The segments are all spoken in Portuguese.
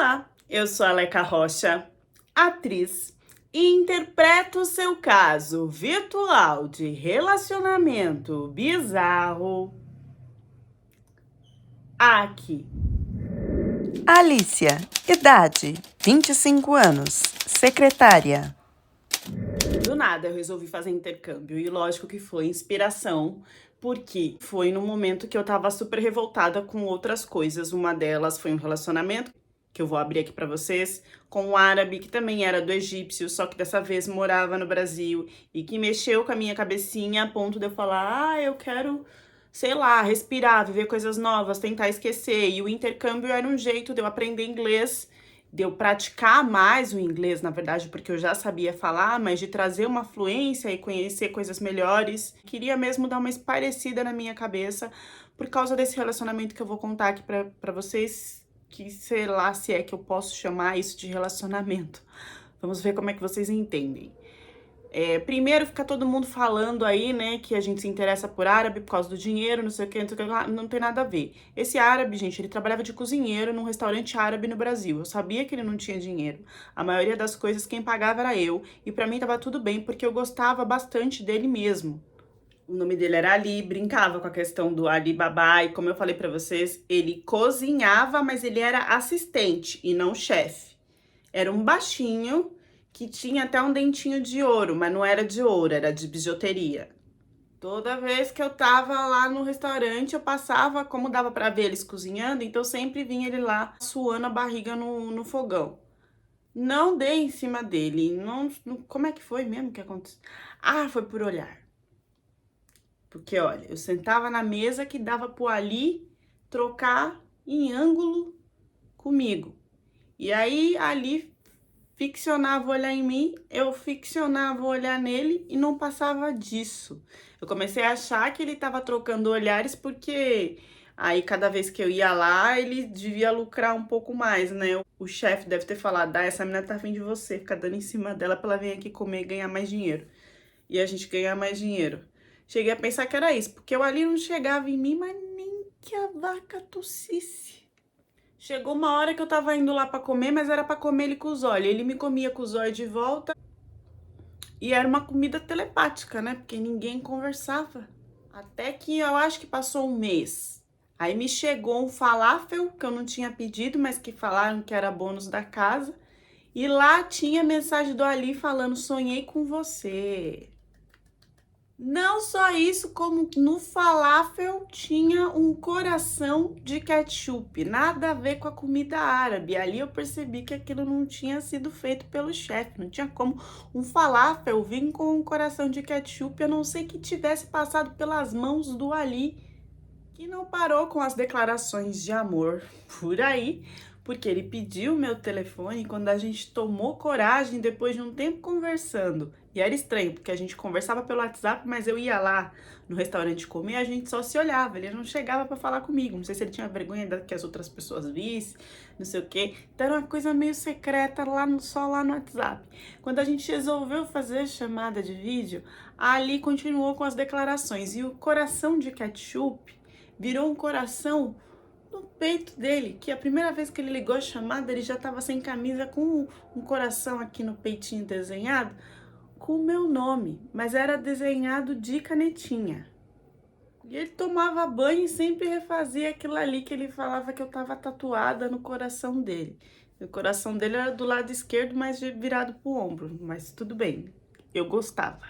Olá, eu sou a Leca Rocha, atriz, e interpreto o seu caso virtual de relacionamento bizarro aqui. Alicia, idade 25 anos, secretária. Do nada eu resolvi fazer intercâmbio e lógico que foi inspiração, porque foi no momento que eu tava super revoltada com outras coisas. Uma delas foi um relacionamento que eu vou abrir aqui pra vocês, com um árabe que também era do egípcio, só que dessa vez morava no Brasil e que mexeu com a minha cabecinha a ponto de eu falar: "Ah, eu quero, sei lá, respirar, viver coisas novas, tentar esquecer". E o intercâmbio era um jeito de eu aprender inglês, de eu praticar mais o inglês, na verdade, porque eu já sabia falar, mas de trazer uma fluência e conhecer coisas melhores. Queria mesmo dar uma espairecida na minha cabeça por causa desse relacionamento que eu vou contar aqui pra vocês, que sei lá se é que eu posso chamar isso de relacionamento. Vamos ver como é que vocês entendem. Primeiro fica todo mundo falando aí, né, que a gente se interessa por árabe por causa do dinheiro, não sei o que, não sei o que, não tem nada a ver. Esse árabe, gente, ele trabalhava de cozinheiro num restaurante árabe no Brasil. Eu sabia que ele não tinha dinheiro. A maioria das coisas quem pagava era eu, e pra mim tava tudo bem, porque eu gostava bastante dele mesmo. O nome dele era Ali, brincava com a questão do Ali Babá, e como eu falei pra vocês, ele cozinhava, mas ele era assistente e não chefe. Era um baixinho que tinha até um dentinho de ouro, mas não era de ouro, era de bijuteria. Toda vez que eu tava lá no restaurante, eu passava, como dava pra ver eles cozinhando, então sempre vinha ele lá suando a barriga no fogão. Não dei em cima dele, como é que foi mesmo que aconteceu? Ah, foi por olhar. Porque, olha, eu sentava na mesa que dava pro Ali trocar em ângulo comigo. E aí, Ali ficcionava olhar em mim, eu ficcionava olhar nele e não passava disso. Eu comecei a achar que ele estava trocando olhares porque aí cada vez que eu ia lá, ele devia lucrar um pouco mais, né? O chefe deve ter falado: "Ah, essa menina tá afim de você, fica dando em cima dela pra ela vir aqui comer e ganhar mais dinheiro". E a gente ganhar mais dinheiro. Cheguei a pensar que era isso, porque o Ali não chegava em mim, mas nem que a vaca tossisse. Chegou uma hora que eu tava indo lá pra comer, mas era pra comer ele com os olhos. Ele me comia com os olhos de volta e era uma comida telepática, né? Porque ninguém conversava. Até que eu acho que passou um mês. Aí me chegou um falafel que eu não tinha pedido, mas que falaram que era bônus da casa. E lá tinha mensagem do Ali falando: "Sonhei com você". Não só isso, como no falafel tinha um coração de ketchup, nada a ver com a comida árabe. Ali eu percebi que aquilo não tinha sido feito pelo chefe, não tinha como um falafel vir com um coração de ketchup, a não ser que tivesse passado pelas mãos do Ali, que não parou com as declarações de amor por aí, porque ele pediu meu telefone quando a gente tomou coragem depois de um tempo conversando. E era estranho, porque a gente conversava pelo WhatsApp, mas eu ia lá no restaurante comer, a gente só se olhava, ele não chegava para falar comigo. Não sei se ele tinha vergonha que as outras pessoas vissem, não sei o quê. Então era uma coisa meio secreta só lá no WhatsApp. Quando a gente resolveu fazer chamada de vídeo, ali continuou com as declarações. E o coração de ketchup virou um coração no peito dele, que a primeira vez que ele ligou a chamada, ele já estava sem camisa, com um coração aqui no peitinho desenhado, com o meu nome, mas era desenhado de canetinha. E ele tomava banho e sempre refazia aquilo ali que ele falava que eu estava tatuada no coração dele. O coração dele era do lado esquerdo, mas virado pro ombro, mas tudo bem, eu gostava.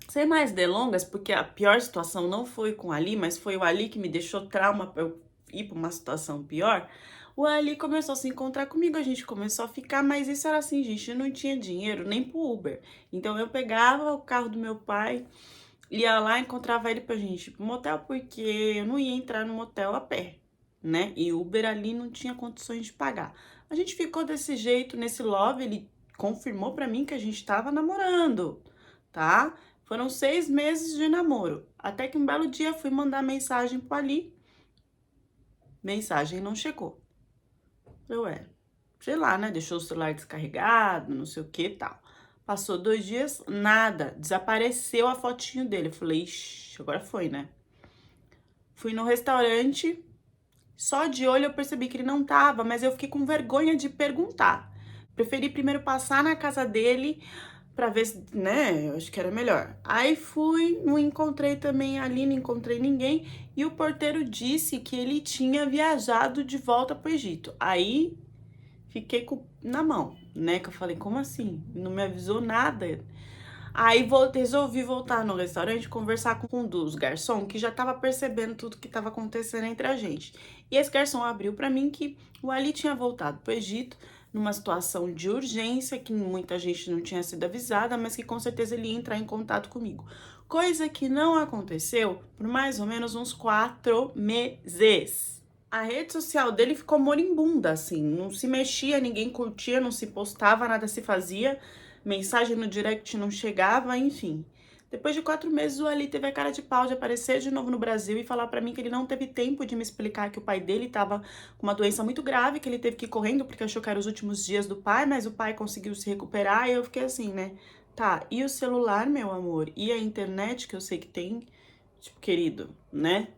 Sem mais delongas, porque a pior situação não foi com o Ali, mas foi o Ali que me deixou trauma pra eu ir pra uma situação pior. O Ali começou a se encontrar comigo, a gente começou a ficar, mas isso era assim, gente, eu não tinha dinheiro nem pro Uber. Então eu pegava o carro do meu pai, ia lá, encontrava ele pra gente ir pro motel, porque eu não ia entrar no motel a pé, né? E Uber ali não tinha condições de pagar. A gente ficou desse jeito, nesse love, ele confirmou pra mim que a gente tava namorando, tá? Foram 6 meses de namoro, até que um belo dia fui mandar mensagem pro Ali, mensagem não chegou. Eu, sei lá, né, deixou o celular descarregado, não sei o que e tal. Passou 2 dias, nada, desapareceu a fotinho dele. Eu falei: "Ixi, agora foi, né?". Fui no restaurante, Só de olho eu percebi que ele não tava, mas eu fiquei com vergonha de perguntar. Preferi primeiro passar na casa dele pra ver se, né, eu acho que era melhor. Aí fui, não encontrei também ali, não encontrei ninguém, e o porteiro disse que ele tinha viajado de volta pro Egito. Aí fiquei na mão, né, que eu falei, como assim? Não me avisou nada. Aí resolvi voltar no restaurante conversar com um dos garçons que já tava percebendo tudo que tava acontecendo entre a gente. E esse garçom abriu pra mim que o Ali tinha voltado pro Egito numa situação de urgência, que muita gente não tinha sido avisada, mas que com certeza ele ia entrar em contato comigo. Coisa que não aconteceu por mais ou menos uns 4 meses. A rede social dele ficou moribunda, assim, não se mexia, ninguém curtia, não se postava, nada se fazia, mensagem no direct não chegava, enfim. Depois de 4 meses, o Ali teve a cara de pau de aparecer de novo no Brasil e falar pra mim que ele não teve tempo de me explicar que o pai dele tava com uma doença muito grave, que ele teve que ir correndo porque achou que eram os últimos dias do pai, mas o pai conseguiu se recuperar e eu fiquei assim, né? Tá, e o celular, meu amor? E a internet que eu sei que tem? Tipo, querido, né?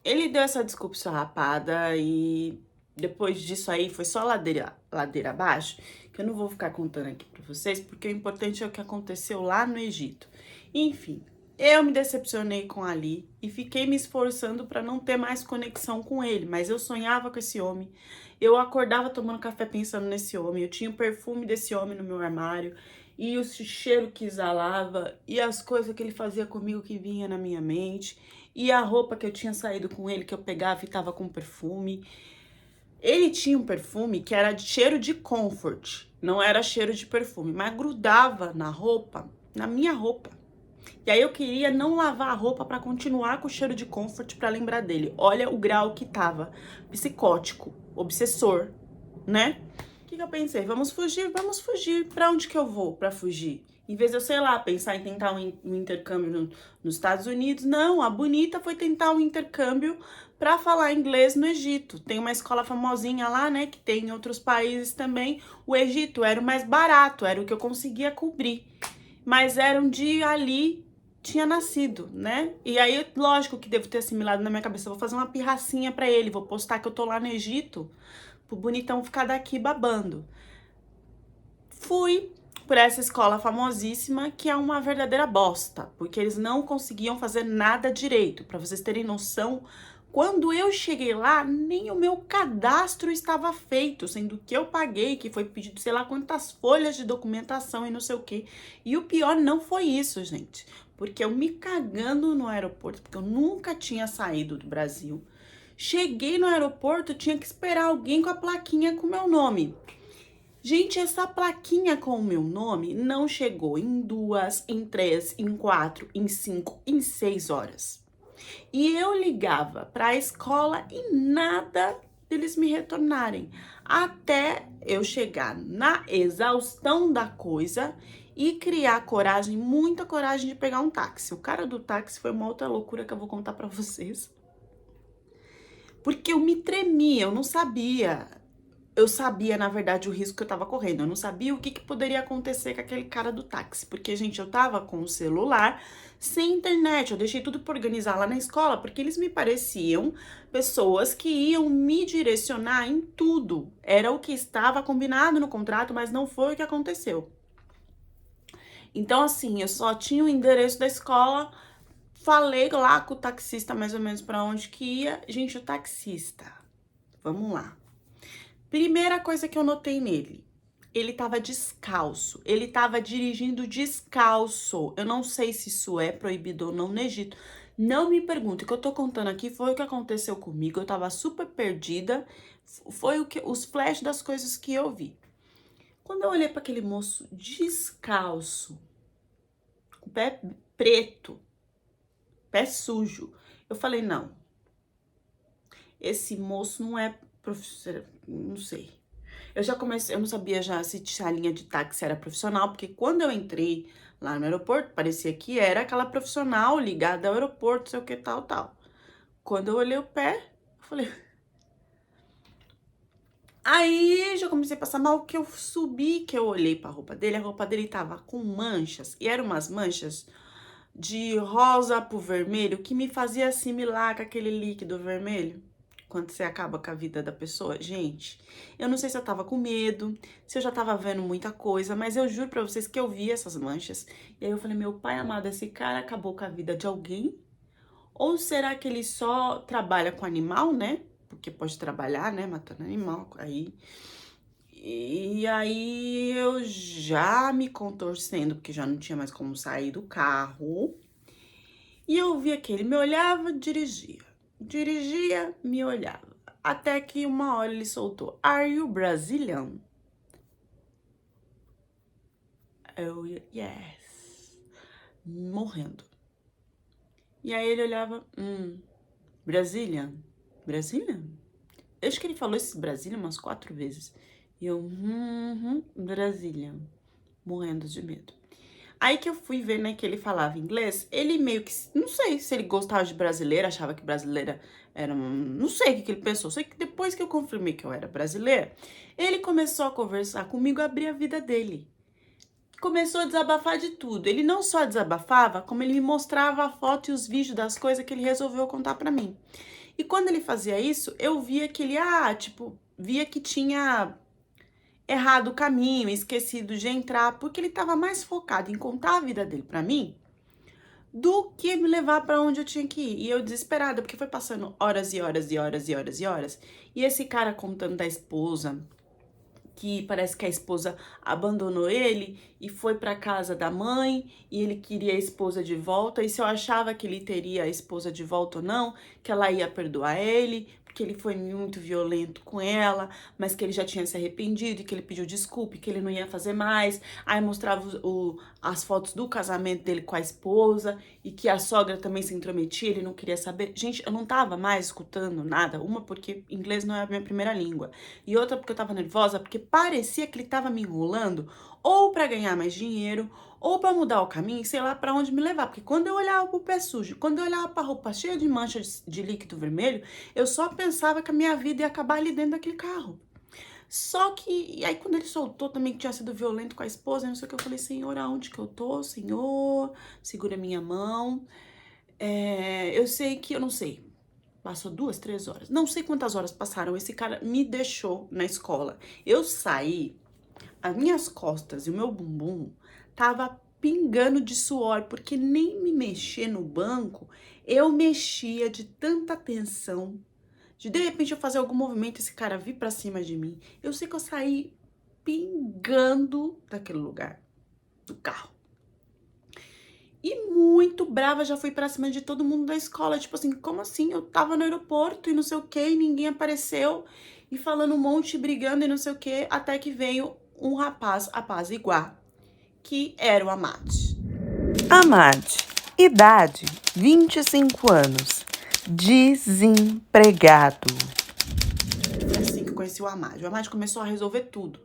Ele deu essa desculpa esfarrapada e depois disso aí foi só ladeira abaixo, que eu não vou ficar contando aqui pra vocês, porque o importante é o que aconteceu lá no Egito. Enfim, eu me decepcionei com Ali e fiquei me esforçando pra não ter mais conexão com ele, mas eu sonhava com esse homem. Eu acordava tomando café pensando nesse homem, eu tinha o perfume desse homem no meu armário e o cheiro que exalava e as coisas que ele fazia comigo que vinha na minha mente. E a roupa que eu tinha saído com ele, que eu pegava e tava com perfume. Ele tinha um perfume que era de cheiro de comfort, não era cheiro de perfume, mas grudava na roupa, na minha roupa. E aí eu queria não lavar a roupa pra continuar com o cheiro de comfort pra lembrar dele. Olha o grau que tava. Psicótico, obsessor, né? O que eu pensei? Vamos fugir, vamos fugir. Pra onde que eu vou pra fugir? Em vez de eu, sei lá, pensar em tentar um intercâmbio nos Estados Unidos, não, a bonita foi tentar um intercâmbio para falar inglês no Egito. Tem uma escola famosinha lá, né, que tem em outros países também. O Egito era o mais barato, era o que eu conseguia cobrir. Mas era onde Ali tinha nascido, né? E aí, lógico que devo ter assimilado na minha cabeça, vou fazer uma pirracinha para ele, vou postar que eu tô lá no Egito, pro bonitão ficar daqui babando. Fui por essa escola famosíssima, que é uma verdadeira bosta, porque eles não conseguiam fazer nada direito. Para vocês terem noção, quando eu cheguei lá, nem o meu cadastro estava feito, sendo que eu paguei, que foi pedido sei lá quantas folhas de documentação e não sei o quê. E o pior não foi isso, gente, porque eu me cagando no aeroporto, porque eu nunca tinha saído do Brasil. Cheguei no aeroporto, tinha que esperar alguém com a plaquinha com o meu nome. Gente, essa plaquinha com o meu nome não chegou em 2, em 3, em 4, em 5, em 6 horas. E eu ligava para a escola e nada deles me retornarem. Até eu chegar na exaustão da coisa e criar coragem, muita coragem de pegar um táxi. O cara do táxi foi uma outra loucura que eu vou contar para vocês. Porque eu me tremia, eu não sabia. Eu sabia, na verdade, o risco que eu tava correndo. Eu não sabia o que poderia acontecer com aquele cara do táxi. Porque, gente, eu tava com o celular sem internet. Eu deixei tudo pra organizar lá na escola, porque eles me pareciam pessoas que iam me direcionar em tudo. Era o que estava combinado no contrato, mas não foi o que aconteceu. Então, assim, eu só tinha o endereço da escola, falei lá com o taxista mais ou menos pra onde que ia. Gente, o taxista, vamos lá. Primeira coisa que eu notei nele, ele tava descalço, ele tava dirigindo descalço. Eu não sei se isso é proibido ou não no Egito. Não me pergunte, o que eu tô contando aqui foi o que aconteceu comigo. Eu tava super perdida, foi os flashes das coisas que eu vi. Quando eu olhei para aquele moço descalço, com o pé preto, pé sujo, eu falei, não, esse moço não é profissional, não sei. Eu já comecei, eu não sabia já se a linha de táxi era profissional, porque quando eu entrei lá no aeroporto, parecia que era aquela profissional ligada ao aeroporto, sei o que, tal, tal. Quando eu olhei o pé, eu falei... Aí já comecei a passar mal, que eu subi, que eu olhei pra roupa dele, a roupa dele tava com manchas, e eram umas manchas de rosa pro vermelho, que me fazia assimilar com aquele líquido vermelho. quando você acaba com a vida da pessoa? Gente, eu não sei se eu tava com medo, se eu já tava vendo muita coisa, mas eu juro pra vocês que eu vi essas manchas. E aí eu falei, meu pai amado, esse cara acabou com a vida de alguém? Ou será que ele só trabalha com animal, né? Porque pode trabalhar, né? Matando animal. E aí eu já me contorcendo, porque já não tinha mais como sair do carro. E eu via que ele me olhava, dirigia. Dirigia, me olhava. Até que uma hora ele soltou: Are you Brazilian? Eu, yes. Morrendo. E aí ele olhava, Brazilian? Brazilian? Eu acho que ele falou esse Brasília umas 4 vezes. E eu, Brasília. Morrendo de medo. Aí que eu fui ver, né, que ele falava inglês, ele meio que, não sei se ele gostava de brasileira, achava que brasileira era não sei o que ele pensou, sei que depois que eu confirmei que eu era brasileira, ele começou a conversar comigo, abrir a vida dele. Começou a desabafar de tudo. Ele não só desabafava, como ele me mostrava a foto e os vídeos das coisas que ele resolveu contar pra mim. E quando ele fazia isso, eu via que ele, via que tinha errado o caminho, esquecido de entrar, porque ele estava mais focado em contar a vida dele pra mim do que me levar pra onde eu tinha que ir. E eu desesperada, porque foi passando horas e horas e horas e horas e horas. E esse cara contando da esposa, que parece que a esposa abandonou ele e foi para casa da mãe e ele queria a esposa de volta, e se eu achava que ele teria a esposa de volta ou não, que ela ia perdoar ele, porque ele foi muito violento com ela, mas que ele já tinha se arrependido e que ele pediu desculpa e que ele não ia fazer mais. Aí mostrava as fotos do casamento dele com a esposa e que a sogra também se intrometia, ele não queria saber. Gente, eu não tava mais escutando nada, uma porque inglês não é a minha primeira língua, e outra porque eu tava nervosa, porque parecia que ele tava me enrolando ou para ganhar mais dinheiro, ou para mudar o caminho, sei lá para onde me levar. Porque quando eu olhava pro pé sujo, quando eu olhava pra roupa cheia de manchas de líquido vermelho, eu só pensava que a minha vida ia acabar ali dentro daquele carro. Só que, e aí quando ele soltou também que tinha sido violento com a esposa, não sei o que, eu falei, Senhor, aonde que eu tô? Senhor, segura minha mão. Eu sei que, eu não sei, passou 2, 3 horas. Não sei quantas horas passaram. Esse cara me deixou na escola. Eu saí, as minhas costas e o meu bumbum tava pingando de suor, porque nem me mexer no banco, eu mexia de tanta tensão. De repente eu fazer algum movimento, esse cara vir pra cima de mim. Eu sei que eu saí pingando daquele lugar, do carro. E muito brava, já fui pra cima de todo mundo da escola. Tipo assim, como assim? Eu tava no aeroporto e não sei o que, e ninguém apareceu. E falando um monte, brigando e não sei o que, até que veio um rapaz apaziguar, que era o Amad. Amad, idade 25 anos, desempregado. Foi assim que eu conheci o Amad. O Amad começou a resolver tudo.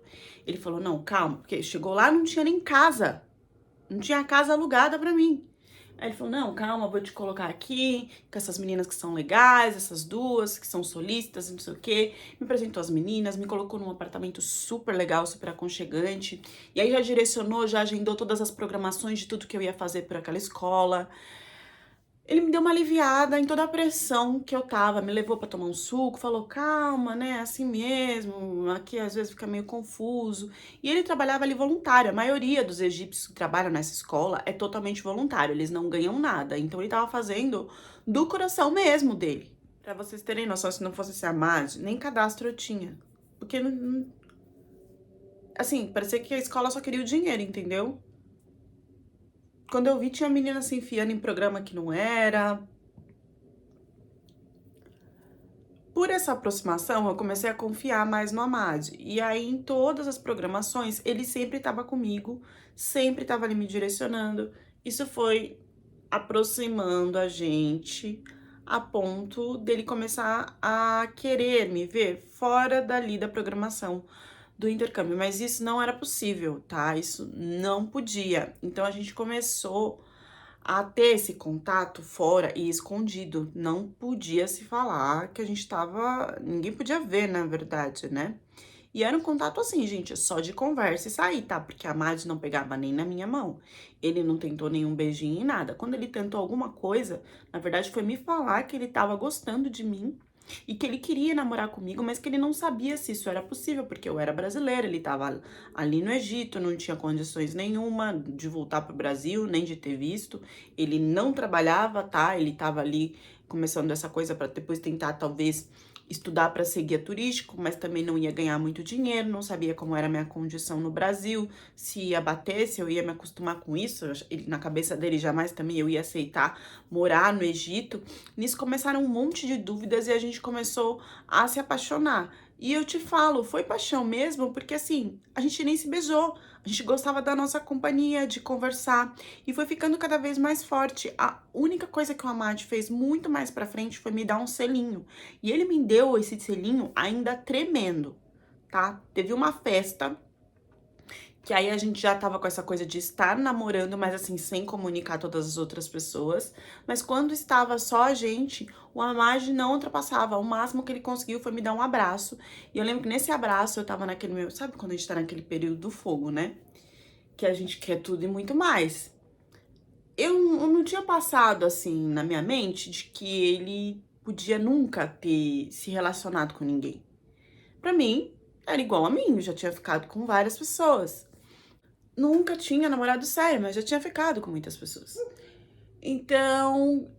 Ele falou, não, calma, porque chegou lá, não tinha nem casa. Não tinha casa alugada pra mim. Aí ele falou, não, calma, vou te colocar aqui com essas meninas que são legais, essas duas que são solistas, não sei o quê. Me apresentou as meninas, me colocou num apartamento super legal, super aconchegante. E aí já direcionou, já agendou todas as programações de tudo que eu ia fazer por aquela escola. Ele me deu uma aliviada em toda a pressão que eu tava, me levou pra tomar um suco, falou, calma, né, assim mesmo, aqui às vezes fica meio confuso. E ele trabalhava ali voluntário, a maioria dos egípcios que trabalham nessa escola é totalmente voluntário, eles não ganham nada, então ele tava fazendo do coração mesmo dele. Pra vocês terem noção, se não fosse esse Amad, nem cadastro eu tinha, porque, assim, parecia que a escola só queria o dinheiro, entendeu? Quando eu vi, tinha menina se enfiando em programa que não era. Por essa aproximação, eu comecei a confiar mais no Amad. E aí, em todas as programações, ele sempre estava comigo, sempre estava ali me direcionando. Isso foi aproximando a gente a ponto dele começar a querer me ver fora dali da programação do intercâmbio, mas isso não era possível, tá? Isso não podia. Então a gente começou a ter esse contato fora e escondido. Não podia se falar que a gente tava. Ninguém podia ver, na verdade, né? E era um contato assim, gente, só de conversa e sair, tá? Porque a Mad não pegava nem na minha mão. Ele não tentou nenhum beijinho e nada. Quando ele tentou alguma coisa, na verdade foi me falar que ele tava gostando de mim E que ele queria namorar comigo, mas que ele não sabia se isso era possível, porque eu era brasileira, ele estava ali no Egito, não tinha condições nenhuma de voltar para o Brasil, nem de ter visto. Ele não trabalhava, tá? Ele estava ali começando essa coisa para depois tentar, talvez, estudar para ser guia turístico, mas também não ia ganhar muito dinheiro, não sabia como era a minha condição no Brasil, se ia bater, se eu ia me acostumar com isso. Na cabeça dele jamais também eu ia aceitar morar no Egito. Nisso começaram um monte de dúvidas e a gente começou a se apaixonar. E eu te falo, foi paixão mesmo, porque assim, a gente nem se beijou. A gente gostava da nossa companhia, de conversar, e foi ficando cada vez mais forte. A única coisa que o Amad fez muito mais pra frente foi me dar um selinho. E ele me deu esse selinho ainda tremendo, tá? Teve uma festa que aí a gente já tava com essa coisa de estar namorando, mas assim, sem comunicar todas as outras pessoas. Mas quando estava só a gente, o Amad não ultrapassava. O máximo que ele conseguiu foi me dar um abraço. E eu lembro que nesse abraço eu tava naquele meu... Sabe quando a gente tá naquele período do fogo, né? Que a gente quer tudo e muito mais. Eu não tinha passado, assim, na minha mente de que ele podia nunca ter se relacionado com ninguém. Pra mim, era igual a mim, eu já tinha ficado com várias pessoas. Nunca tinha namorado sério, mas já tinha ficado com muitas pessoas. Então,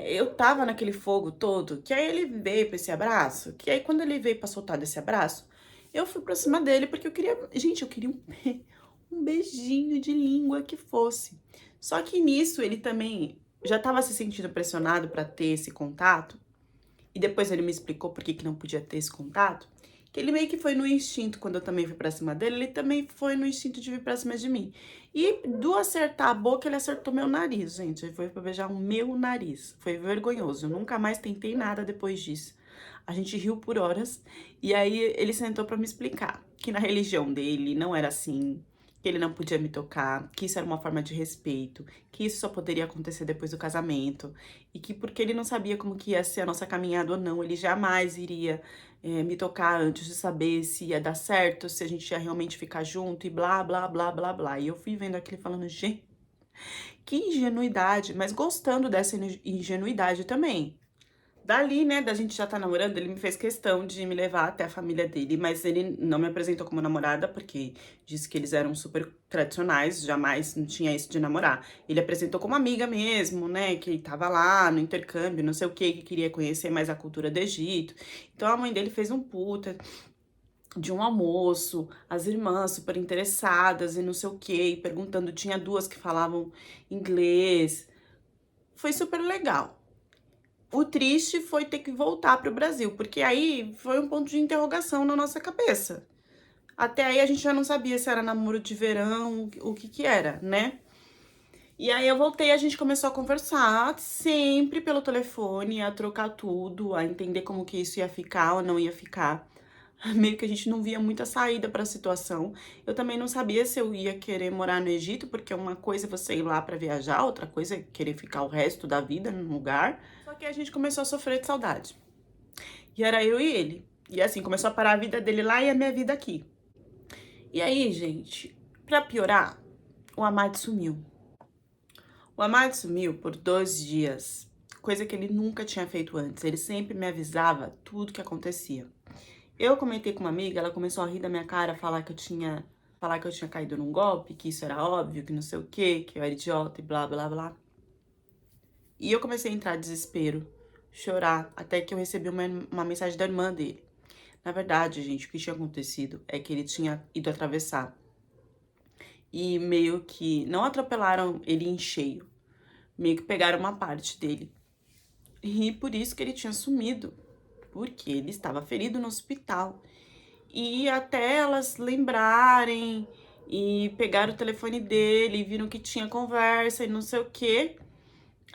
eu tava naquele fogo todo, que aí ele veio pra esse abraço, que aí quando ele veio pra soltar desse abraço, eu fui pra cima dele, porque eu queria... Gente, eu queria um beijinho de língua que fosse. Só que nisso, ele também já tava se sentindo pressionado pra ter esse contato, e depois ele me explicou por que não podia ter esse contato, que ele meio que foi no instinto, quando eu também fui pra cima dele, ele também foi no instinto de vir pra cima de mim. E do acertar a boca, ele acertou meu nariz, gente. Ele foi pra beijar o meu nariz. Foi vergonhoso. Eu nunca mais tentei nada depois disso. A gente riu por horas. E aí ele sentou pra me explicar que na religião dele não era assim, que ele não podia me tocar, que isso era uma forma de respeito, que isso só poderia acontecer depois do casamento, e que porque ele não sabia como que ia ser a nossa caminhada ou não, ele jamais iria me tocar antes de saber se ia dar certo, se a gente ia realmente ficar junto e blá, blá, blá, blá, blá. E eu fui vendo aquilo falando, gente, que ingenuidade, mas gostando dessa ingenuidade também. Dali, né, da gente já tá namorando, ele me fez questão de me levar até a família dele, mas ele não me apresentou como namorada, porque disse que eles eram super tradicionais, jamais não tinha isso de namorar. Ele apresentou como amiga mesmo, né, que tava lá no intercâmbio, não sei o que queria conhecer mais a cultura do Egito. Então a mãe dele fez um puta de um almoço, as irmãs super interessadas e não sei o que, perguntando, tinha duas que falavam inglês. Foi super legal. O triste foi ter que voltar para o Brasil, porque aí foi um ponto de interrogação na nossa cabeça. Até aí a gente já não sabia se era namoro de verão, o que que era, né? E aí eu voltei, a gente começou a conversar, sempre pelo telefone, a trocar tudo, a entender como que isso ia ficar ou não ia ficar. Meio que a gente não via muita saída para a situação. Eu também não sabia se eu ia querer morar no Egito, porque uma coisa é você ir lá para viajar, outra coisa é querer ficar o resto da vida num lugar. Só que a gente começou a sofrer de saudade. E era eu e ele. E assim, começou a parar a vida dele lá e a minha vida aqui. E aí, gente, pra piorar, o Amad sumiu. O Amad sumiu por 2 dias, coisa que ele nunca tinha feito antes. Ele sempre me avisava tudo que acontecia. Eu comentei com uma amiga, ela começou a rir da minha cara, falar que eu tinha caído num golpe, que isso era óbvio, que não sei o quê, que eu era idiota e blá, blá, blá. E eu comecei a entrar em desespero, chorar, até que eu recebi uma mensagem da irmã dele. Na verdade, gente, o que tinha acontecido é que ele tinha ido atravessar. E meio que não atropelaram ele em cheio, meio que pegaram uma parte dele. E por isso que ele tinha sumido, porque ele estava ferido no hospital. E até elas lembrarem e pegaram o telefone dele, viram que tinha conversa e não sei o quê,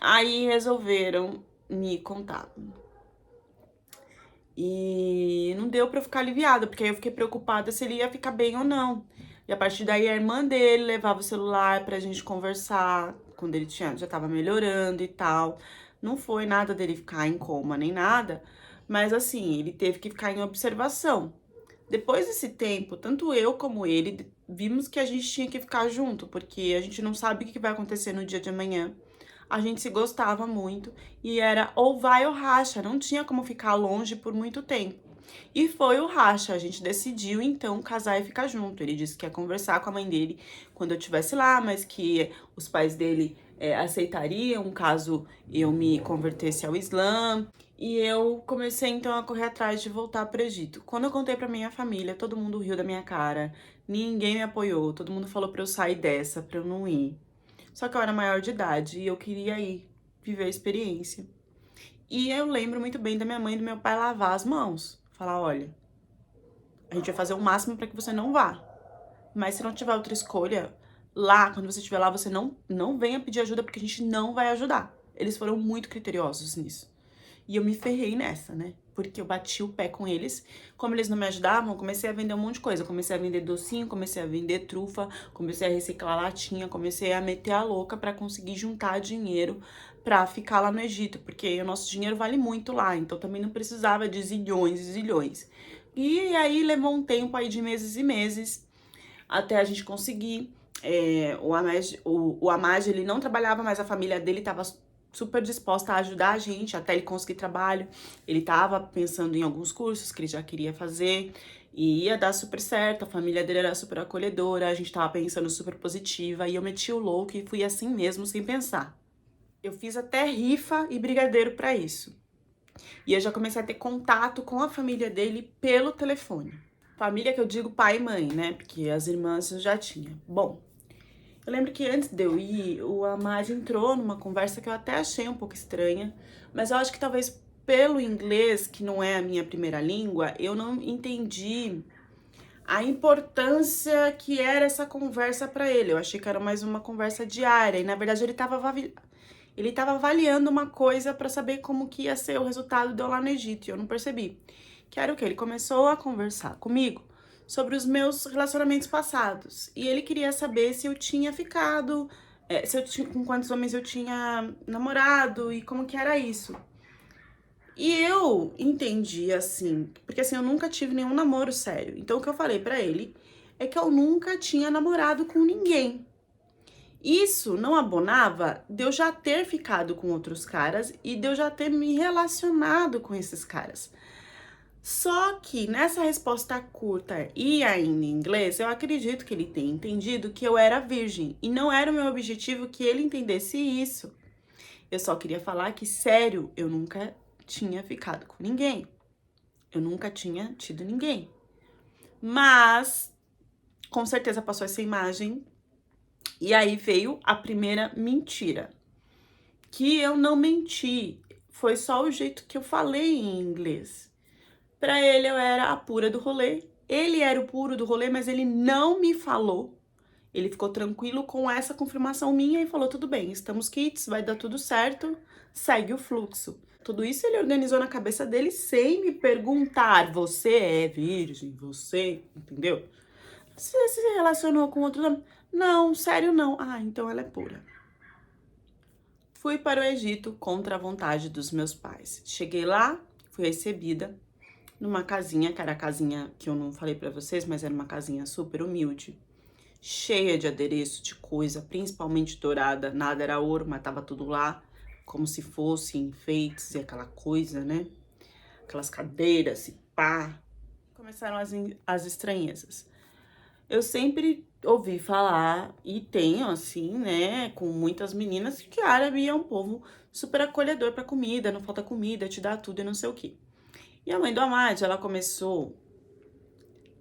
aí resolveram me contar. E não deu pra eu ficar aliviada, porque aí eu fiquei preocupada se ele ia ficar bem ou não. E a partir daí a irmã dele levava o celular pra gente conversar, quando ele já tava melhorando e tal. Não foi nada dele ficar em coma nem nada, mas assim, ele teve que ficar em observação. Depois desse tempo, tanto eu como ele vimos que a gente tinha que ficar junto, porque a gente não sabe o que vai acontecer no dia de amanhã. a gente se gostava muito e era ou vai ou racha, não tinha como ficar longe por muito tempo. E foi o racha, a gente decidiu então casar e ficar junto. Ele disse que ia conversar com a mãe dele quando eu estivesse lá, mas que os pais dele aceitariam caso eu me convertesse ao Islã. E eu comecei então a correr atrás de voltar para o Egito. Quando eu contei para minha família, todo mundo riu da minha cara, ninguém me apoiou, todo mundo falou para eu sair dessa, para eu não ir. Só que eu era maior de idade e eu queria ir viver a experiência. E eu lembro muito bem da minha mãe e do meu pai lavar as mãos. Falar, olha, a gente vai fazer o máximo para que você não vá. Mas se não tiver outra escolha, lá, quando você estiver lá, você não venha pedir ajuda, porque a gente não vai ajudar. Eles foram muito criteriosos nisso. E eu me ferrei nessa, né? Porque eu bati o pé com eles. Como eles não me ajudavam, eu comecei a vender um monte de coisa. Comecei a vender docinho, comecei a vender trufa, comecei a reciclar latinha, comecei a meter a louca pra conseguir juntar dinheiro pra ficar lá no Egito. Porque o nosso dinheiro vale muito lá, então também não precisava de zilhões e zilhões. E aí levou um tempo aí de meses e meses até a gente conseguir. O Amad, ele não trabalhava, mas a família dele tava super disposta a ajudar a gente até ele conseguir trabalho. Ele tava pensando em alguns cursos que ele já queria fazer e ia dar super certo, a família dele era super acolhedora, a gente tava pensando super positiva e eu meti o louco e fui assim mesmo, sem pensar. Eu fiz até rifa e brigadeiro pra isso. E eu já comecei a ter contato com a família dele pelo telefone. Família que eu digo pai e mãe, né? Porque as irmãs eu já tinha. Bom, eu lembro que antes de eu ir, o Amad entrou numa conversa que eu até achei um pouco estranha, mas eu acho que talvez pelo inglês, que não é a minha primeira língua, eu não entendi a importância que era essa conversa pra ele. Eu achei que era mais uma conversa diária, e na verdade ele tava avaliando uma coisa pra saber como que ia ser o resultado de eu lá no Egito, e eu não percebi. Que era o quê? Ele começou a conversar comigo sobre os meus relacionamentos passados. E ele queria saber se eu tinha ficado, com quantos homens eu tinha namorado e como que era isso. E eu entendi assim, porque assim, eu nunca tive nenhum namoro sério. Então o que eu falei pra ele é que eu nunca tinha namorado com ninguém. Isso não abonava de eu já ter ficado com outros caras e de eu já ter me relacionado com esses caras. Só que nessa resposta curta e ainda em inglês, eu acredito que ele tenha entendido que eu era virgem. E não era o meu objetivo que ele entendesse isso. Eu só queria falar que, sério, eu nunca tinha ficado com ninguém. Eu nunca tinha tido ninguém. Mas, com certeza passou essa imagem. E aí veio a primeira mentira. Que eu não menti. Foi só o jeito que eu falei em inglês. Pra ele eu era a pura do rolê, ele era o puro do rolê, mas ele não me falou. Ele ficou tranquilo com essa confirmação minha e falou, tudo bem, estamos quites, vai dar tudo certo, segue o fluxo. Tudo isso ele organizou na cabeça dele sem me perguntar, você é virgem, você, entendeu? Você se relacionou com outro homem? Não, sério não. Ah, então ela é pura. Fui para o Egito contra a vontade dos meus pais. Cheguei lá, fui recebida numa casinha, que era a casinha que eu não falei pra vocês, mas era uma casinha super humilde, cheia de adereço, de coisa, principalmente dourada, nada era ouro, mas tava tudo lá, como se fosse enfeites e aquela coisa, né? Aquelas cadeiras e pá. Começaram as estranhezas. Eu sempre ouvi falar, e tenho assim, né, com muitas meninas, que árabe é um povo super acolhedor pra comida, não falta comida, te dá tudo e não sei o quê. E a mãe do Amad, ela começou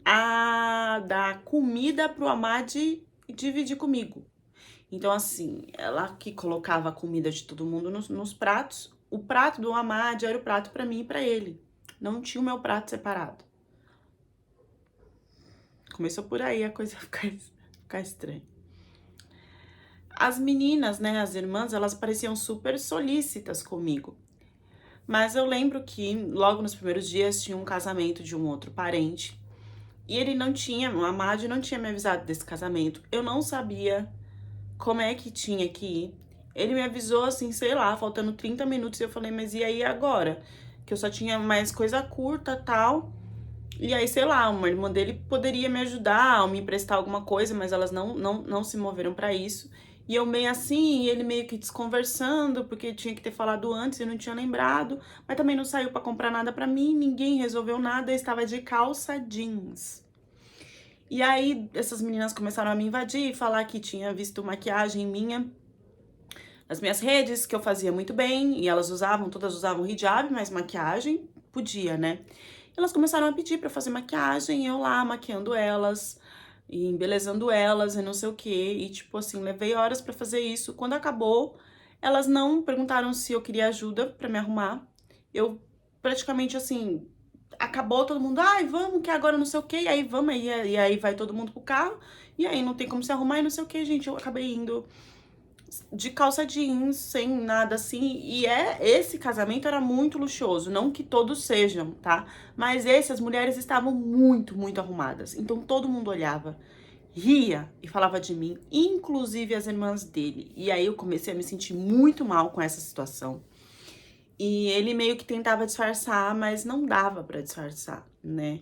a dar comida pro Amad e dividir comigo. Então, assim, ela que colocava a comida de todo mundo nos pratos, o prato do Amad era o prato pra mim e pra ele. Não tinha o meu prato separado. Começou por aí a coisa ficar estranha. As meninas, né, as irmãs, elas pareciam super solícitas comigo. Mas eu lembro que logo nos primeiros dias tinha um casamento de um outro parente. E ele não tinha, o Amad não tinha me avisado desse casamento. Eu não sabia como é que tinha que ir. Ele me avisou assim, sei lá, faltando 30 minutos. E eu falei, mas e aí agora? Que eu só tinha mais coisa curta e tal. E aí, sei lá, uma irmã dele poderia me ajudar ou me emprestar alguma coisa, mas elas não se moveram pra isso. E eu meio assim, e ele meio que desconversando, porque tinha que ter falado antes e não tinha lembrado. Mas também não saiu pra comprar nada pra mim, ninguém resolveu nada, eu estava de calça jeans. E aí, essas meninas começaram a me invadir, falar que tinha visto maquiagem minha nas minhas redes, que eu fazia muito bem, e elas usavam, todas usavam hijab, mas maquiagem podia, né? Elas começaram a pedir pra eu fazer maquiagem, eu lá maquiando elas, e embelezando elas, e não sei o quê, e tipo assim, levei horas pra fazer isso. Quando acabou, elas não perguntaram se eu queria ajuda pra me arrumar. Eu praticamente assim, acabou todo mundo, ai, vamos, que agora não sei o quê, e aí vamos, e aí vai todo mundo pro carro, e aí não tem como se arrumar e não sei o quê, gente. Eu acabei indo de calça jeans, sem nada assim. E esse casamento era muito luxuoso, não que todos sejam, tá? Mas esse, as mulheres estavam muito, muito arrumadas. Então todo mundo olhava, ria e falava de mim, inclusive as irmãs dele. E aí eu comecei a me sentir muito mal com essa situação. E ele meio que tentava disfarçar, mas não dava pra disfarçar, né?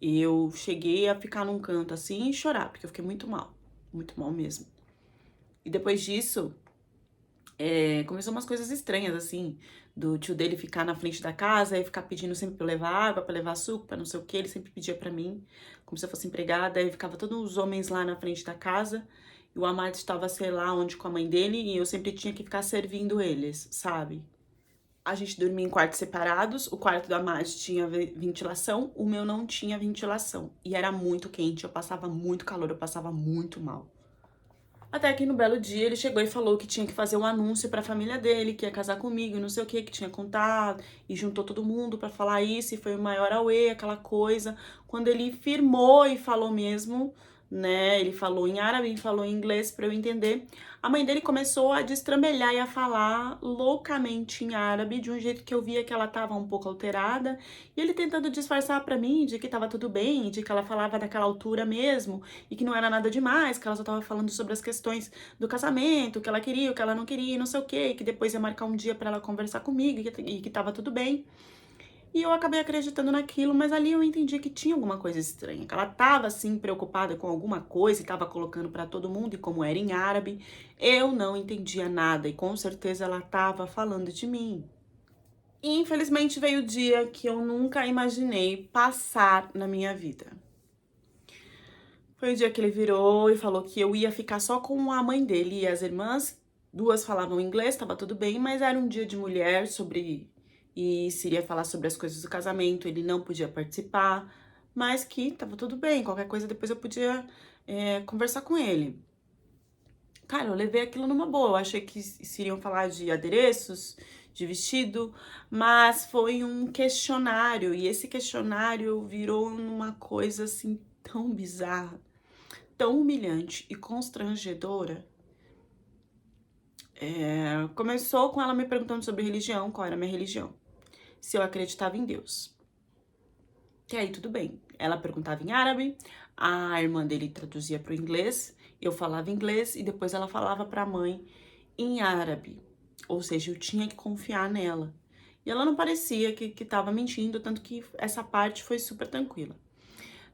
Eu cheguei a ficar num canto assim e chorar, porque eu fiquei muito mal mesmo. E depois disso, começou umas coisas estranhas, assim, do tio dele ficar na frente da casa e ficar pedindo sempre pra eu levar água, pra levar suco, pra não sei o que, ele sempre pedia pra mim, como se eu fosse empregada, aí ficava todos os homens lá na frente da casa, e o Amado estava, sei lá, onde com a mãe dele, e eu sempre tinha que ficar servindo eles, sabe? A gente dormia em quartos separados, o quarto do Amado tinha ventilação, o meu não tinha ventilação, e era muito quente, eu passava muito calor, eu passava muito mal. Até que no belo dia ele chegou e falou que tinha que fazer um anúncio pra família dele, que ia casar comigo, não sei o que tinha contado, e juntou todo mundo pra falar isso, e foi o maior auê, aquela coisa. Quando ele firmou e falou mesmo, né, ele falou em árabe e falou em inglês pra eu entender, a mãe dele começou a destrambelhar e a falar loucamente em árabe, de um jeito que eu via que ela tava um pouco alterada, e ele tentando disfarçar pra mim de que tava tudo bem, de que ela falava daquela altura mesmo, e que não era nada demais, que ela só tava falando sobre as questões do casamento, o que ela queria, o que ela não queria, e não sei o quê, e que depois ia marcar um dia pra ela conversar comigo e que tava tudo bem. E eu acabei acreditando naquilo, mas ali eu entendi que tinha alguma coisa estranha, que ela tava assim preocupada com alguma coisa e tava colocando pra todo mundo, e como era em árabe, eu não entendia nada, e com certeza ela tava falando de mim. E infelizmente veio o dia que eu nunca imaginei passar na minha vida. Foi o dia que ele virou e falou que eu ia ficar só com a mãe dele e as irmãs. Duas falavam inglês, tava tudo bem, mas era um dia de mulher sobre... E se iria falar sobre as coisas do casamento, ele não podia participar, mas que tava tudo bem, qualquer coisa depois eu podia conversar com ele. Cara, eu levei aquilo numa boa, eu achei que se iriam falar de adereços, de vestido, mas foi um questionário, e esse questionário virou uma coisa assim tão bizarra, tão humilhante e constrangedora. Começou com ela me perguntando sobre religião, qual era a minha religião, se eu acreditava em Deus. E aí tudo bem, ela perguntava em árabe, a irmã dele traduzia para o inglês, eu falava inglês e depois ela falava para a mãe em árabe, ou seja, eu tinha que confiar nela. E ela não parecia que tava mentindo, tanto que essa parte foi super tranquila.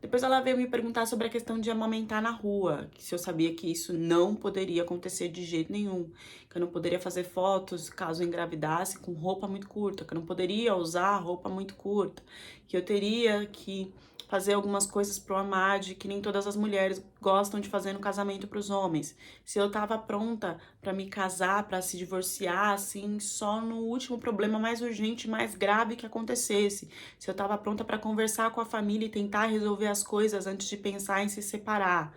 Depois ela veio me perguntar sobre a questão de amamentar na rua, que se eu sabia que isso não poderia acontecer de jeito nenhum, que eu não poderia fazer fotos caso eu engravidasse com roupa muito curta, que eu não poderia usar roupa muito curta, que eu teria que fazer algumas coisas pro Amad que nem todas as mulheres gostam de fazer no casamento pros homens. Se eu tava pronta pra me casar, pra se divorciar, assim, só no último problema mais urgente, mais grave que acontecesse. Se eu tava pronta pra conversar com a família e tentar resolver as coisas antes de pensar em se separar.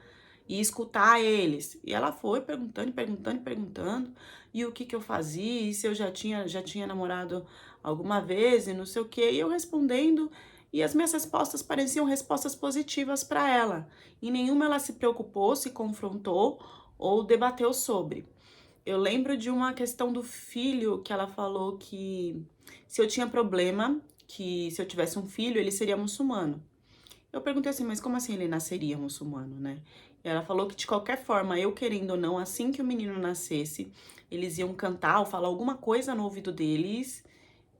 E escutar eles. E ela foi perguntando, perguntando, perguntando. E o que eu fazia, e se eu já tinha namorado alguma vez, e não sei o quê. E eu respondendo, e as minhas respostas pareciam respostas positivas para ela. Em nenhuma ela se preocupou, se confrontou ou debateu sobre. Eu lembro de uma questão do filho que ela falou que se eu tinha problema, que se eu tivesse um filho, ele seria muçulmano. Eu perguntei assim, mas como assim ele nasceria muçulmano, né? E ela falou que de qualquer forma, eu querendo ou não, assim que o menino nascesse, eles iam cantar ou falar alguma coisa no ouvido deles,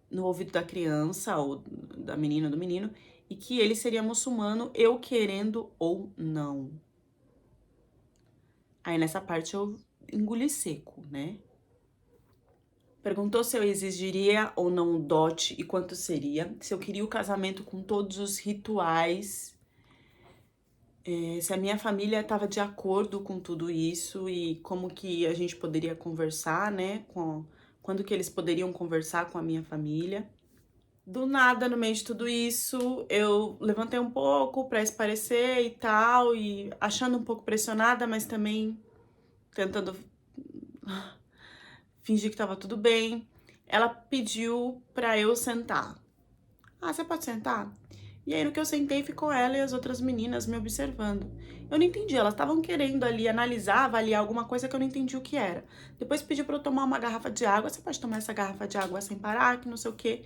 no ouvido da criança ou da menina ou do menino, e que ele seria muçulmano, eu querendo ou não. Aí nessa parte eu engoli seco, né? Perguntou se eu exigiria ou não o dote e quanto seria, se eu queria o casamento com todos os rituais, se a minha família estava de acordo com tudo isso e como que a gente poderia conversar, né? Quando que eles poderiam conversar com a minha família. Do nada, no meio de tudo isso, eu levantei um pouco pra esparecer e tal, e achando um pouco pressionada, mas também tentando fingir que tava tudo bem. Ela pediu pra eu sentar. Ah, você pode sentar? E aí, no que eu sentei, ficou ela e as outras meninas me observando. Eu não entendi, elas estavam querendo ali analisar, avaliar alguma coisa que eu não entendi o que era. Depois pediu pra eu tomar uma garrafa de água. Você pode tomar essa garrafa de água sem parar, que não sei o quê.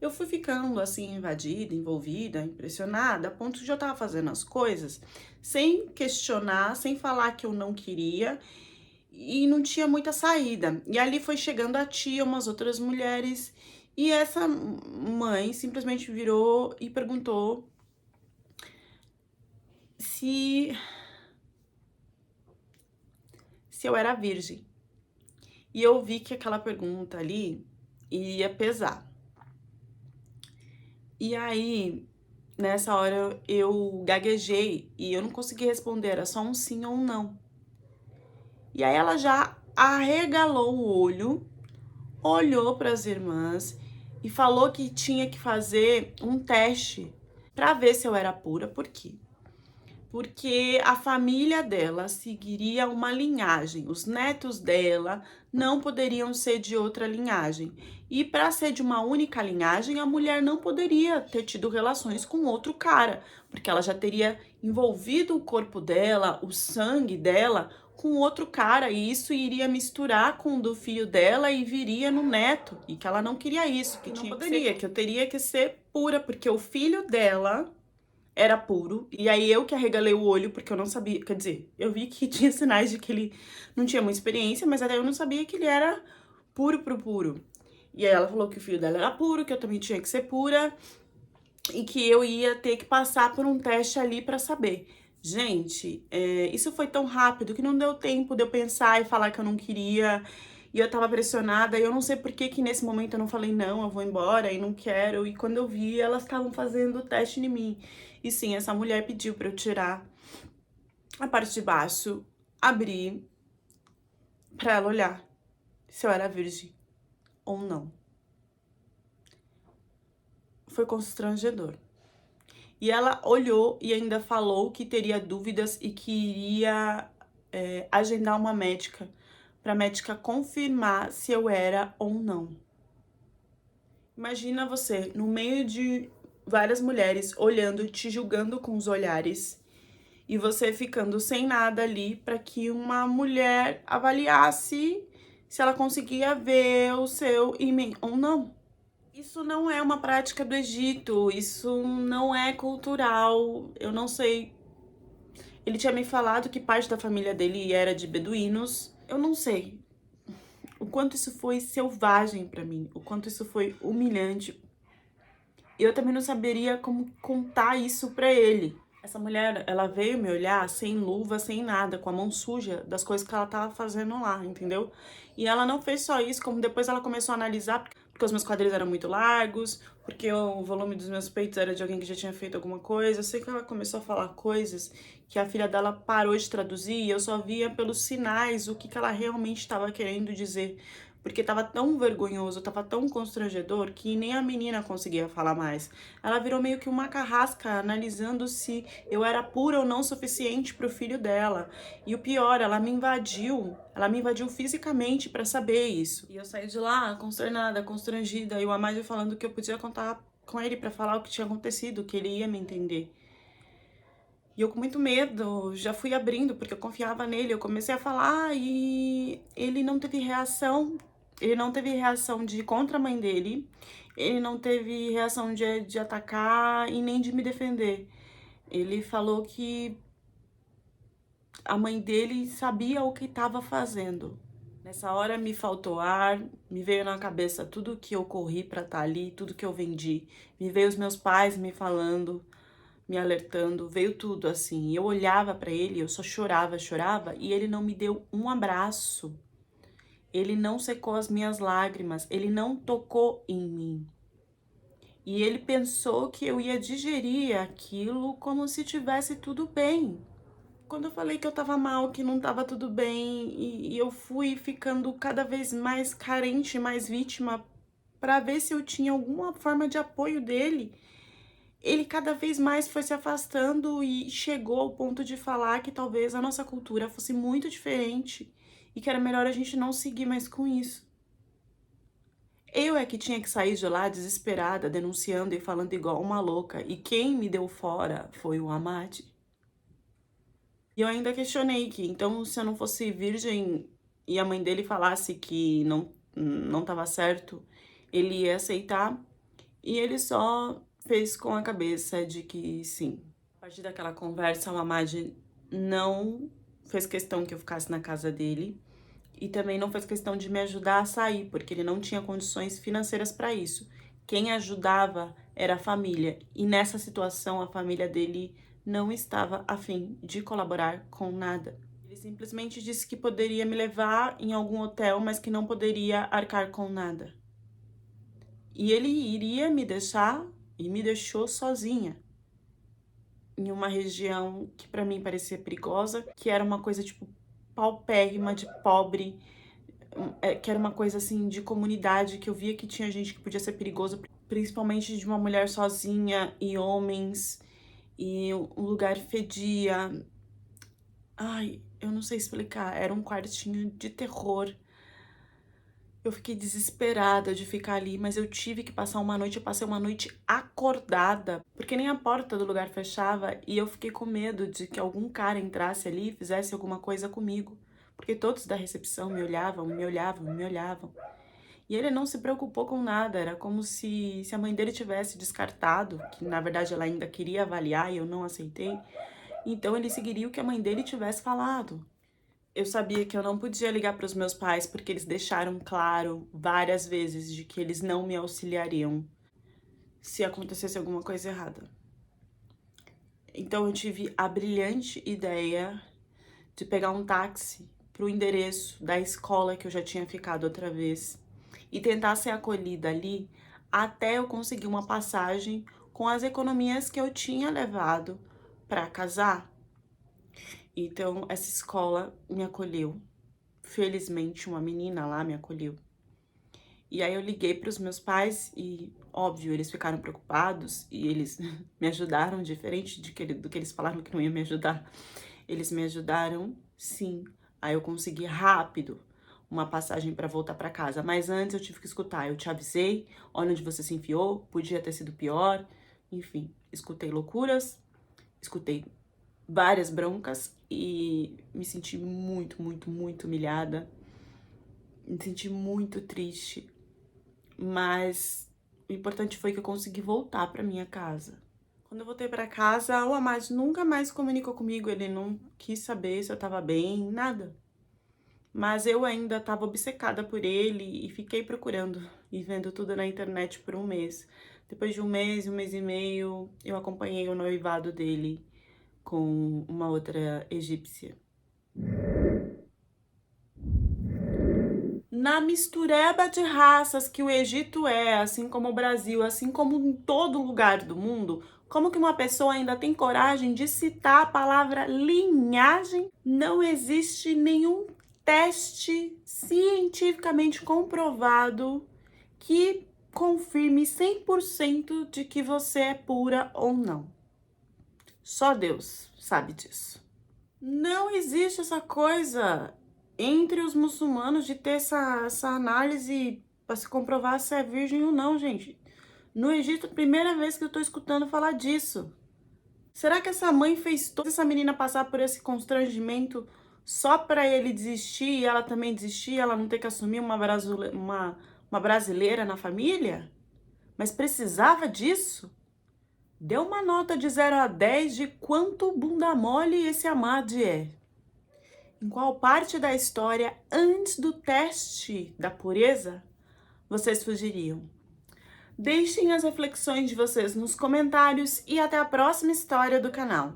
Eu fui ficando assim, invadida, envolvida, impressionada, a ponto de eu tava fazendo as coisas sem questionar, sem falar que eu não queria e não tinha muita saída. E ali foi chegando a tia, umas outras mulheres, e essa mãe simplesmente virou e perguntou se, se eu era virgem. E eu vi que aquela pergunta ali ia pesar. E aí, nessa hora, eu gaguejei e eu não consegui responder, era só um sim ou um não. E aí ela já arregalou o olho, olhou para as irmãs e falou que tinha que fazer um teste para ver se eu era pura. Por quê? Porque a família dela seguiria uma linhagem, os netos dela não poderiam ser de outra linhagem. E para ser de uma única linhagem, a mulher não poderia ter tido relações com outro cara, porque ela já teria envolvido o corpo dela, o sangue dela, com outro cara, e isso iria misturar com o do filho dela e viria no neto, e que ela não queria isso, que tinha que eu teria que ser pura, porque o filho dela era puro, e aí eu que arregalei o olho, porque eu não sabia, quer dizer, eu vi que tinha sinais de que ele não tinha muita experiência, mas até eu não sabia que ele era puro pro puro. E aí ela falou que o filho dela era puro, que eu também tinha que ser pura, e que eu ia ter que passar por um teste ali pra saber. Gente, isso foi tão rápido que não deu tempo de eu pensar e falar que eu não queria, e eu tava pressionada, e eu não sei por que que nesse momento eu não falei não, eu vou embora e não quero, e quando eu vi, elas estavam fazendo o teste em mim. E sim, essa mulher pediu pra eu tirar a parte de baixo, abrir, pra ela olhar se eu era virgem ou não. Foi constrangedor. E ela olhou e ainda falou que teria dúvidas e que iria agendar uma médica, pra médica confirmar se eu era ou não. Imagina você, no meio de várias mulheres olhando, te julgando com os olhares, e você ficando sem nada ali para que uma mulher avaliasse se ela conseguia ver o seu ímã ou não. Isso não é uma prática do Egito, isso não é cultural, eu não sei. Ele tinha me falado que parte da família dele era de beduínos, eu não sei o quanto isso foi selvagem para mim, o quanto isso foi humilhante. Eu também não saberia como contar isso para ele. Essa mulher, ela veio me olhar sem luva, sem nada, com a mão suja das coisas que ela tava fazendo lá, entendeu? E ela não fez só isso, como depois ela começou a analisar, porque os meus quadris eram muito largos, porque o volume dos meus peitos era de alguém que já tinha feito alguma coisa. Eu sei que ela começou a falar coisas que a filha dela parou de traduzir e eu só via pelos sinais o que ela realmente estava querendo dizer. Porque tava tão vergonhoso, tava tão constrangedor que nem a menina conseguia falar mais. Ela virou meio que uma carrasca, analisando se eu era pura ou não suficiente pro filho dela. E o pior, ela me invadiu fisicamente pra saber isso. E eu saí de lá consternada, constrangida, e o Amádio falando que eu podia contar com ele pra falar o que tinha acontecido, que ele ia me entender. E eu com muito medo, já fui abrindo, porque eu confiava nele, eu comecei a falar e ele não teve reação. Ele não teve reação de ir contra a mãe dele, ele não teve reação de atacar e nem de me defender. Ele falou que a mãe dele sabia o que estava fazendo. Nessa hora me faltou ar, me veio na cabeça tudo que eu corri pra estar ali, tudo que eu vendi. Me veio os meus pais me falando me alertando, veio tudo assim. Eu olhava pra ele, eu só chorava, chorava, e ele não me deu um abraço. Ele não secou as minhas lágrimas, ele não tocou em mim. E ele pensou que eu ia digerir aquilo como se tivesse tudo bem. Quando eu falei que eu tava mal, que não tava tudo bem, e eu fui ficando cada vez mais carente, mais vítima, pra ver se eu tinha alguma forma de apoio dele, ele cada vez mais foi se afastando e chegou ao ponto de falar que talvez a nossa cultura fosse muito diferente e que era melhor a gente não seguir mais com isso. Eu é que tinha que sair de lá desesperada, denunciando e falando igual uma louca, e quem me deu fora foi o Amad. E eu ainda questionei que, então, se eu não fosse virgem e a mãe dele falasse que não estava certo, ele ia aceitar. E ele só fez com a cabeça de que sim. A partir daquela conversa, o Amad não fez questão que eu ficasse na casa dele e também não fez questão de me ajudar a sair, porque ele não tinha condições financeiras para isso. Quem ajudava era a família, e nessa situação a família dele não estava a fim de colaborar com nada. Ele simplesmente disse que poderia me levar em algum hotel, mas que não poderia arcar com nada. E ele iria me deixar e me deixou sozinha em uma região que para mim parecia perigosa, que era uma coisa tipo paupérrima de pobre, que era uma coisa assim de comunidade, que eu via que tinha gente que podia ser perigoso, principalmente de uma mulher sozinha e homens, e o lugar fedia. Ai, eu não sei explicar, era um quartinho de terror. Eu fiquei desesperada de ficar ali, mas eu tive que passar uma noite, eu passei uma noite acordada, porque nem a porta do lugar fechava e eu fiquei com medo de que algum cara entrasse ali e fizesse alguma coisa comigo, porque todos da recepção me olhavam, me olhavam, me olhavam. E ele não se preocupou com nada, era como se a mãe dele tivesse descartado, que na verdade ela ainda queria avaliar e eu não aceitei, então ele seguiria o que a mãe dele tivesse falado. Eu sabia que eu não podia ligar para os meus pais porque eles deixaram claro várias vezes de que eles não me auxiliariam se acontecesse alguma coisa errada. Então eu tive a brilhante ideia de pegar um táxi para o endereço da escola que eu já tinha ficado outra vez e tentar ser acolhida ali até eu conseguir uma passagem com as economias que eu tinha levado para casar. Então, essa escola me acolheu. Felizmente, uma menina lá me acolheu. E aí eu liguei para os meus pais e, óbvio, eles ficaram preocupados e eles me ajudaram, diferente do que eles falaram que não ia me ajudar. Eles me ajudaram, sim. Aí eu consegui rápido uma passagem para voltar para casa. Mas antes eu tive que escutar. Eu te avisei, olha onde você se enfiou, podia ter sido pior. Enfim, escutei loucuras, escutei várias broncas e me senti muito, muito, muito humilhada. Me senti muito triste, mas o importante foi que eu consegui voltar para minha casa. Quando eu voltei para casa, o Amad nunca mais comunicou comigo, ele não quis saber se eu tava bem, nada. Mas eu ainda estava obcecada por ele e fiquei procurando e vendo tudo na internet por um mês. Depois de um mês e meio, eu acompanhei o noivado dele com uma outra egípcia. Na mistureba de raças que o Egito é, assim como o Brasil, assim como em todo lugar do mundo, como que uma pessoa ainda tem coragem de citar a palavra linhagem? Não existe nenhum teste cientificamente comprovado que confirme 100% de que você é pura ou não. Só Deus sabe disso. Não existe essa coisa entre os muçulmanos de ter essa análise para se comprovar se é virgem ou não, gente. No Egito, é a primeira vez que eu tô escutando falar disso. Será que essa mãe fez toda essa menina passar por esse constrangimento só para ele desistir e ela também desistir, ela não ter que assumir uma brasileira na família? Mas precisava disso? Deu uma nota de 0 a 10 de quanto bunda mole esse Amad é. Em qual parte da história, antes do teste da pureza, vocês fugiriam? Deixem as reflexões de vocês nos comentários e até a próxima história do canal.